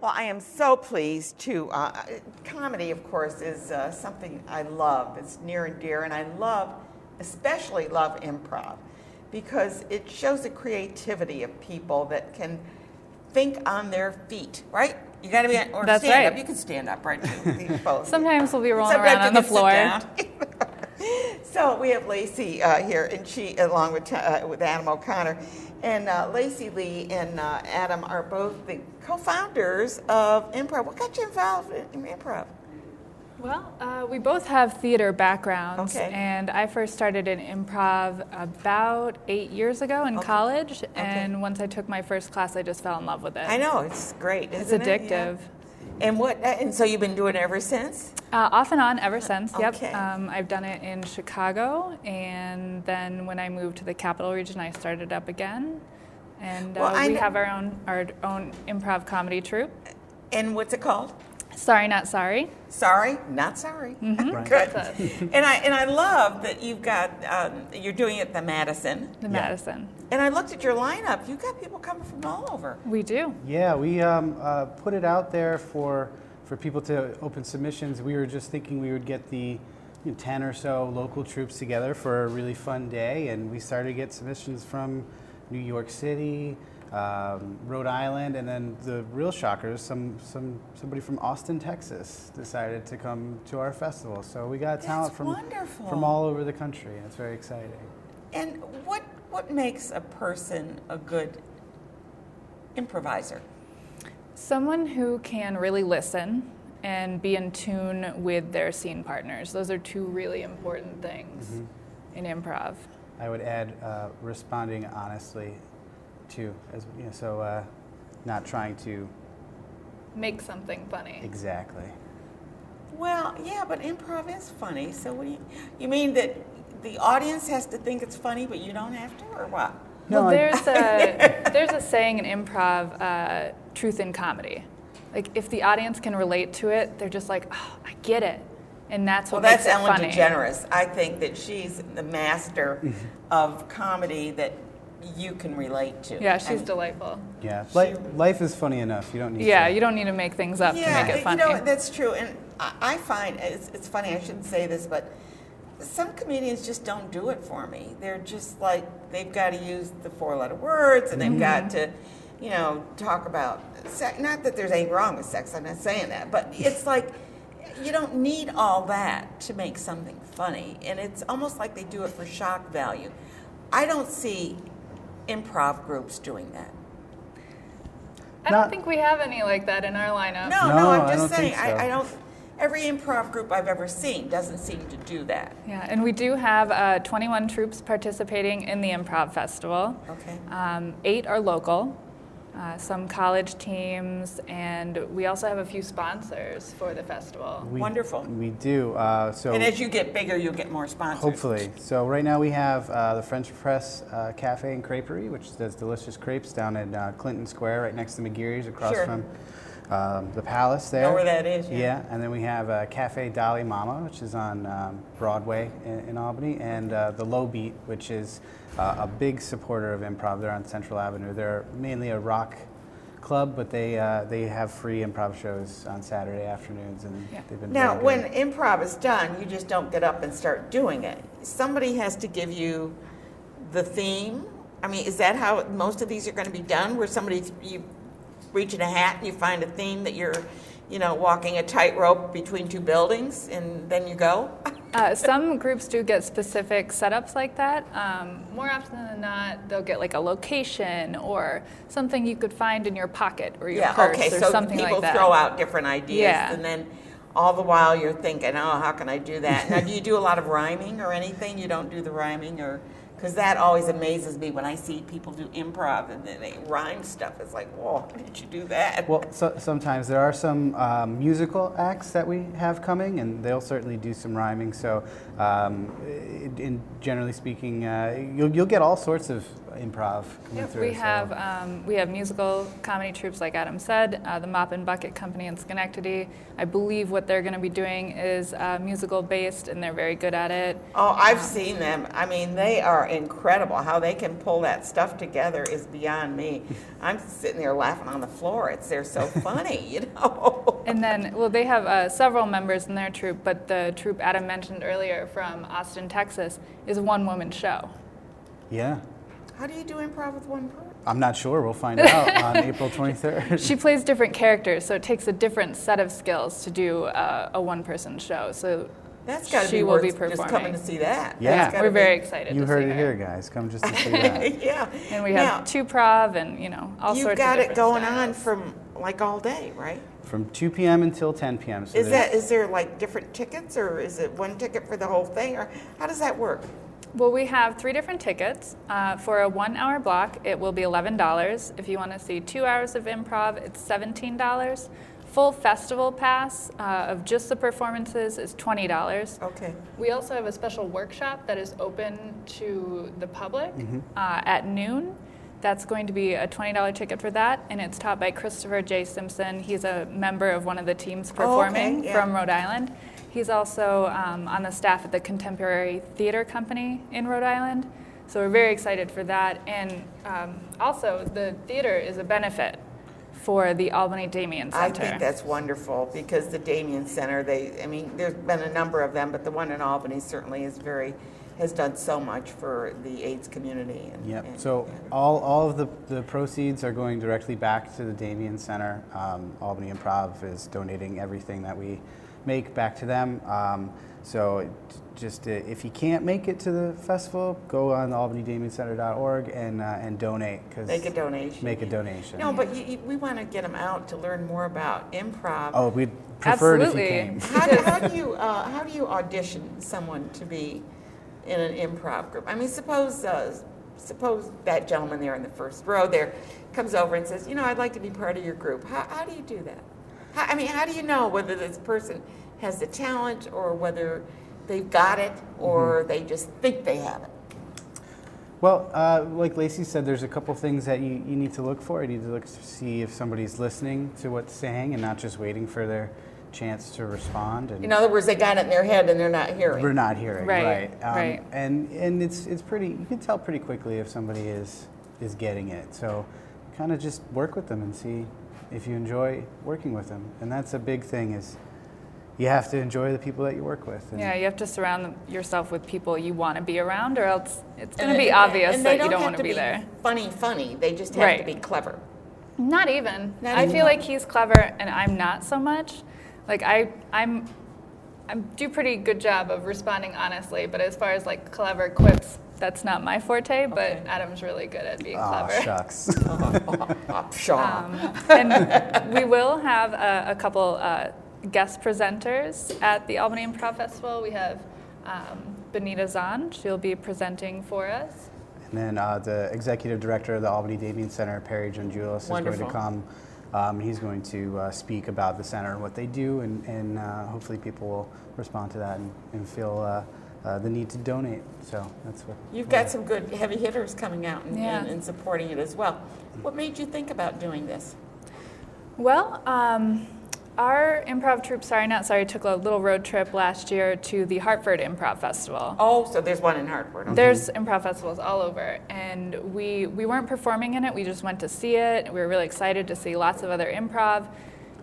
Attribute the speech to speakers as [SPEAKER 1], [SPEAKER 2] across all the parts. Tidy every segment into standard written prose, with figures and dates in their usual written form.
[SPEAKER 1] Well, I am so pleased to, comedy, of course, is something I love. It's near and dear, and I especially love improv, because it shows the creativity of people that can think on their feet, right? You got to be, or
[SPEAKER 2] That's
[SPEAKER 1] stand
[SPEAKER 2] right.
[SPEAKER 1] up. You can stand up, right? These both.
[SPEAKER 2] Sometimes we'll be rolling around on the floor.
[SPEAKER 1] So we have Laci here, and she, along with Adam O'Connor, and Laci Lee and Adam are both the co-founders of Improv. What got you involved in Improv?
[SPEAKER 2] Well, we both have theater backgrounds,
[SPEAKER 1] Okay.
[SPEAKER 2] And I first started in improv about 8 years ago in college, and once I took my first class, I just fell in love with it.
[SPEAKER 1] I know, it's great,
[SPEAKER 2] It's
[SPEAKER 1] isn't it?
[SPEAKER 2] addictive.
[SPEAKER 1] Yeah. And so you've been doing it ever since?
[SPEAKER 2] Off and on ever since, yep.
[SPEAKER 1] Okay.
[SPEAKER 2] I've done it in Chicago, and then when I moved to the Capital Region, I started up again. And we have our own improv comedy troupe.
[SPEAKER 1] And what's it called?
[SPEAKER 2] Sorry, Not Sorry.
[SPEAKER 1] Sorry, Not Sorry.
[SPEAKER 2] Mm-hmm.
[SPEAKER 3] Right.
[SPEAKER 1] Good. And I love that you've got, you're doing it at the Madison.
[SPEAKER 2] The Madison.
[SPEAKER 1] And I looked at your lineup. You've got people coming from all over.
[SPEAKER 2] We do.
[SPEAKER 3] Yeah, we put it out there for people to open submissions. We were just thinking we would get the 10 or so local troops together for a really fun day, and we started to get submissions from New York City, Rhode Island, and then the real shockers, somebody from Austin, Texas decided to come to our festival. So we got talent from all over the country, and it's very exciting.
[SPEAKER 1] And what makes a person a good improviser?
[SPEAKER 2] Someone who can really listen and be in tune with their scene partners. Those are two really important things in improv.
[SPEAKER 3] I would add responding honestly, too, so not trying to
[SPEAKER 2] make something funny.
[SPEAKER 3] Exactly.
[SPEAKER 1] Well, yeah, but improv is funny. So what do you mean that the audience has to think it's funny, but you don't have to, or what?
[SPEAKER 2] Well, there's a saying in improv, truth in comedy. Like, if the audience can relate to it, they're just like, oh, I get it. And that's what makes it funny.
[SPEAKER 1] Well, that's Ellen DeGeneres. I think that she's the master of comedy that you can relate to.
[SPEAKER 2] Yeah, she's delightful.
[SPEAKER 3] Yeah, life is funny enough. You don't need
[SPEAKER 2] you don't need to make things up to make it funny.
[SPEAKER 1] That's true. And I find, it's funny, I shouldn't say this, but some comedians just don't do it for me. They're just like, they've got to use the 4-letter words, and they've got to, talk about sex. Not that there's anything wrong with sex, I'm not saying that, but it's like, you don't need all that to make something funny. And it's almost like they do it for shock value. I don't see improv groups doing that.
[SPEAKER 2] I don't think we have any like that in our lineup.
[SPEAKER 1] No, I'm just saying,
[SPEAKER 3] so.
[SPEAKER 1] I don't. Every improv group I've ever seen doesn't seem to do that.
[SPEAKER 2] Yeah, and we do have 21 troops participating in the Improv Festival.
[SPEAKER 1] Okay.
[SPEAKER 2] 8 are local, some college teams, and we also have a few sponsors for the festival.
[SPEAKER 1] Wonderful.
[SPEAKER 3] We do.
[SPEAKER 1] And as you get bigger, you'll get more sponsors.
[SPEAKER 3] Hopefully. So right now we have the French Press Cafe and Creperie, which does delicious crepes down in Clinton Square, right next to McGeary's, across from the Palace there.
[SPEAKER 1] Know where that is,
[SPEAKER 3] yeah. And then we have Cafe Dolly Mama, which is on Broadway in Albany, and the Low Beat, which is a big supporter of improv. They're on Central Avenue. They're mainly a rock club, but they have free improv shows on Saturday afternoons, and they've been
[SPEAKER 1] Now,
[SPEAKER 3] very
[SPEAKER 1] when
[SPEAKER 3] good.
[SPEAKER 1] improv is done, you just don't get up and start doing it. Somebody has to give you the theme. I mean, is that how most of these are going to be done, where you reach in a hat and you find a theme that you're, walking a tightrope between two buildings, and then you go?
[SPEAKER 2] Some groups do get specific setups like that. More often than not, they'll get like a location or something you could find in your pocket or your purse or something like that.
[SPEAKER 1] So people throw out different ideas, and then all the while you're thinking, oh, how can I do that? Now, do you do a lot of rhyming or anything? You don't do the rhyming, or... Because that always amazes me when I see people do improv and then they rhyme stuff. It's like, whoa, how did you do that?
[SPEAKER 3] Well, sometimes there are some musical acts that we have coming, and they'll certainly do some rhyming. So, generally speaking, you'll get all sorts of improv coming through.
[SPEAKER 2] We have musical comedy troupes, like Adam said, the Mop and Bucket Company in Schenectady. I believe what they're going to be doing is musical based, and they're very good at it.
[SPEAKER 1] Oh, I've seen them. I mean, they are incredible. How they can pull that stuff together is beyond me. I'm sitting there laughing on the floor. They're so funny, you know.
[SPEAKER 2] And then, well, they have several members in their troupe, but the troupe Adam mentioned earlier from Austin, Texas, is a one-woman show.
[SPEAKER 3] Yeah.
[SPEAKER 1] How do you do improv with one person?
[SPEAKER 3] I'm not sure. We'll find out on April 23rd.
[SPEAKER 2] She plays different characters, so it takes a different set of skills to do a one-person show. So
[SPEAKER 1] that's got to be worth just coming to see that.
[SPEAKER 3] Yeah.
[SPEAKER 2] We're very excited.
[SPEAKER 3] You heard it here, guys. Come just to see that.
[SPEAKER 1] Yeah.
[SPEAKER 2] And we have two prov and, all sorts of
[SPEAKER 1] You've got it going
[SPEAKER 2] styles.
[SPEAKER 1] on from like all day, right?
[SPEAKER 3] From 2 p.m. until 10 p.m. So
[SPEAKER 1] is there like different tickets, or is it one ticket for the whole thing, or how does that work?
[SPEAKER 2] Well, we have 3 different tickets. For a 1-hour block, it will be $11. If you want to see 2 hours of improv, it's $17. Full festival pass of just the performances is $20.
[SPEAKER 1] Okay.
[SPEAKER 2] We also have a special workshop that is open to the public at noon. That's going to be a $20 ticket for that, and it's taught by Christopher J. Simpson. He's a member of one of the teams performing from Rhode Island. He's also on the staff at the Contemporary Theater Company in Rhode Island. So we're very excited for that. And also, the theater is a benefit for the Albany Damien Center.
[SPEAKER 1] I think that's wonderful, because the Damien Center, there's been a number of them, but the one in Albany certainly has done so much for the AIDS community.
[SPEAKER 3] So all of the proceeds are going directly back to the Damien Center. Albany Improv is donating everything that we make back to them. So just if you can't make it to the festival, go on albanydamiencenter.org and donate.
[SPEAKER 1] Make a donation.
[SPEAKER 3] Make a donation.
[SPEAKER 1] No, but we want to get them out to learn more about improv.
[SPEAKER 3] Oh, we'd prefer it if you came.
[SPEAKER 1] How do you audition someone to be in an improv group? I mean, suppose that gentleman there in the first row there comes over and says, I'd like to be part of your group. How do you do that? How do you know whether this person has the talent, or whether they've got it, or they just think they have it?
[SPEAKER 3] Well, like Laci said, there's a couple things that you need to look for. You need to look to see if somebody's listening to what's saying and not just waiting for their chance to respond. And
[SPEAKER 1] in other words, they got it in their head and they're not hearing.
[SPEAKER 3] We're not hearing,
[SPEAKER 2] right?
[SPEAKER 3] And it's pretty. You can tell pretty quickly if somebody is getting it. So, kind of just work with them and see if you enjoy working with them. And that's a big thing, is you have to enjoy the people that you work with. And
[SPEAKER 2] you have to surround yourself with people you want to be around, or else it's going to be obvious that you don't want to be there.
[SPEAKER 1] Funny. They just have to be clever.
[SPEAKER 2] Not even. I feel like he's clever and I'm not so much. Like I do pretty good job of responding honestly, but as far as like clever quips, that's not my forte, but Adam's really good at being clever.
[SPEAKER 3] Shucks.
[SPEAKER 2] And we will have a couple guest presenters at the Albany Improv Festival. We have Benita Zahn. She'll be presenting for us.
[SPEAKER 3] And then the executive director of the Albany Damien Center, Perry Junjulis, is going to come. He's going to speak about the center and what they do, and hopefully people will respond to that and feel the need to donate. So that's what
[SPEAKER 1] you've got some good heavy hitters coming out and supporting it as well. What made you think about doing this?
[SPEAKER 2] Well, our improv troupe, Sorry Not Sorry, took a little road trip last year to the Hartford Improv Festival.
[SPEAKER 1] Oh, so there's one in Hartford. Okay.
[SPEAKER 2] There's improv festivals all over, and we weren't performing in it. We just went to see it. We were really excited to see lots of other improv.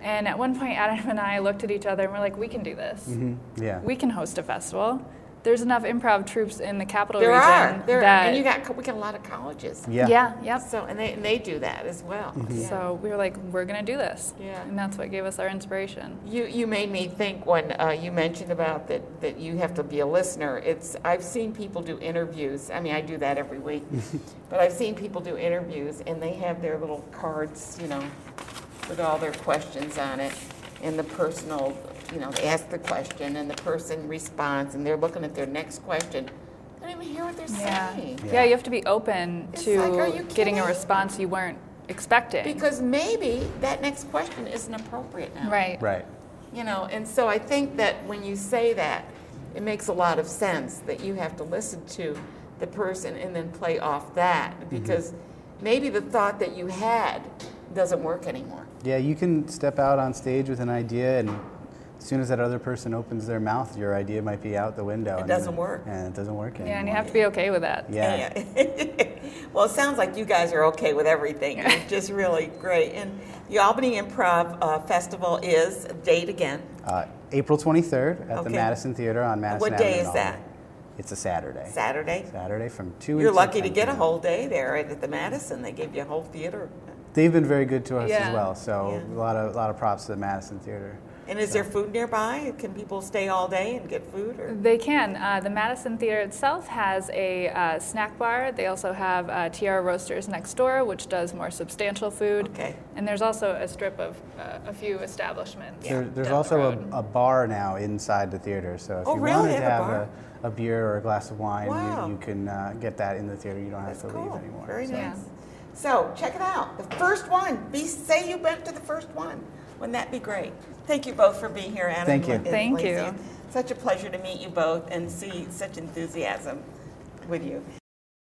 [SPEAKER 2] And at one point, Adam and I looked at each other and we're like, we can do this.
[SPEAKER 3] Mm-hmm. Yeah.
[SPEAKER 2] We can host a festival. There's enough improv troupes in the capital region.
[SPEAKER 1] And we got a lot of colleges.
[SPEAKER 2] Yeah.
[SPEAKER 1] So and they do that as well.
[SPEAKER 2] Mm-hmm. Yeah. So we were like, we're gonna do this.
[SPEAKER 1] Yeah.
[SPEAKER 2] And that's what gave us our inspiration.
[SPEAKER 1] You made me think when you mentioned about that you have to be a listener. I've seen people do interviews. I mean, I do that every week, but I've seen people do interviews and they have their little cards, with all their questions on it, and the personal. They ask the question and the person responds and they're looking at their next question. I don't even hear what they're saying.
[SPEAKER 2] Yeah, you have to be open to getting a response you weren't expecting.
[SPEAKER 1] Because maybe that next question isn't appropriate now.
[SPEAKER 2] Right.
[SPEAKER 1] And so I think that when you say that, it makes a lot of sense that you have to listen to the person and then play off that, because maybe the thought that you had doesn't work anymore.
[SPEAKER 3] Yeah, you can step out on stage with an idea, and as soon as that other person opens their mouth, your idea might be out the window.
[SPEAKER 1] It doesn't work.
[SPEAKER 3] And it doesn't work anymore.
[SPEAKER 2] Yeah, and you have to be okay with that.
[SPEAKER 3] Yeah.
[SPEAKER 1] Well, it sounds like you guys are okay with everything. It's just really great. And the Albany Improv Festival is, date again?
[SPEAKER 3] April 23rd at the
[SPEAKER 1] Okay.
[SPEAKER 3] Madison Theater on Madison
[SPEAKER 1] What day
[SPEAKER 3] Avenue in
[SPEAKER 1] is that?
[SPEAKER 3] Albany. It's a Saturday.
[SPEAKER 1] Saturday?
[SPEAKER 3] Saturday from 2
[SPEAKER 1] You're
[SPEAKER 3] until
[SPEAKER 1] lucky to
[SPEAKER 3] 10
[SPEAKER 1] get a
[SPEAKER 3] p.m.
[SPEAKER 1] whole day there at the Madison. They give you a whole theater.
[SPEAKER 3] They've been very good to us
[SPEAKER 2] Yeah.
[SPEAKER 3] as well, so
[SPEAKER 1] Yeah.
[SPEAKER 3] a lot of props to the Madison Theater.
[SPEAKER 1] And is there food nearby? Can people stay all day and get food? Or?
[SPEAKER 2] They can. The Madison Theater itself has a snack bar. They also have Tiara Roasters next door, which does more substantial food.
[SPEAKER 1] Okay.
[SPEAKER 2] And there's also a strip of a few establishments.
[SPEAKER 3] There's
[SPEAKER 2] down
[SPEAKER 3] also
[SPEAKER 2] the road.
[SPEAKER 3] a bar now inside the theater, so if
[SPEAKER 1] Oh,
[SPEAKER 3] you
[SPEAKER 1] really?
[SPEAKER 3] wanted
[SPEAKER 1] They
[SPEAKER 3] to
[SPEAKER 1] have a
[SPEAKER 3] have
[SPEAKER 1] bar?
[SPEAKER 3] a beer or a glass of wine,
[SPEAKER 1] Wow.
[SPEAKER 3] you can get that in the theater. You don't
[SPEAKER 1] That's
[SPEAKER 3] have to
[SPEAKER 1] cool.
[SPEAKER 3] leave anymore.
[SPEAKER 1] Very
[SPEAKER 3] so.
[SPEAKER 1] nice.
[SPEAKER 2] Yeah.
[SPEAKER 1] So check it out. The first one. Say you went to the first one. Wouldn't that be great? Thank you both for being here, Anna.
[SPEAKER 3] Thank you.
[SPEAKER 1] and
[SPEAKER 2] Thank
[SPEAKER 1] Laci.
[SPEAKER 2] you.
[SPEAKER 1] Such a pleasure to meet you both and see such enthusiasm with you.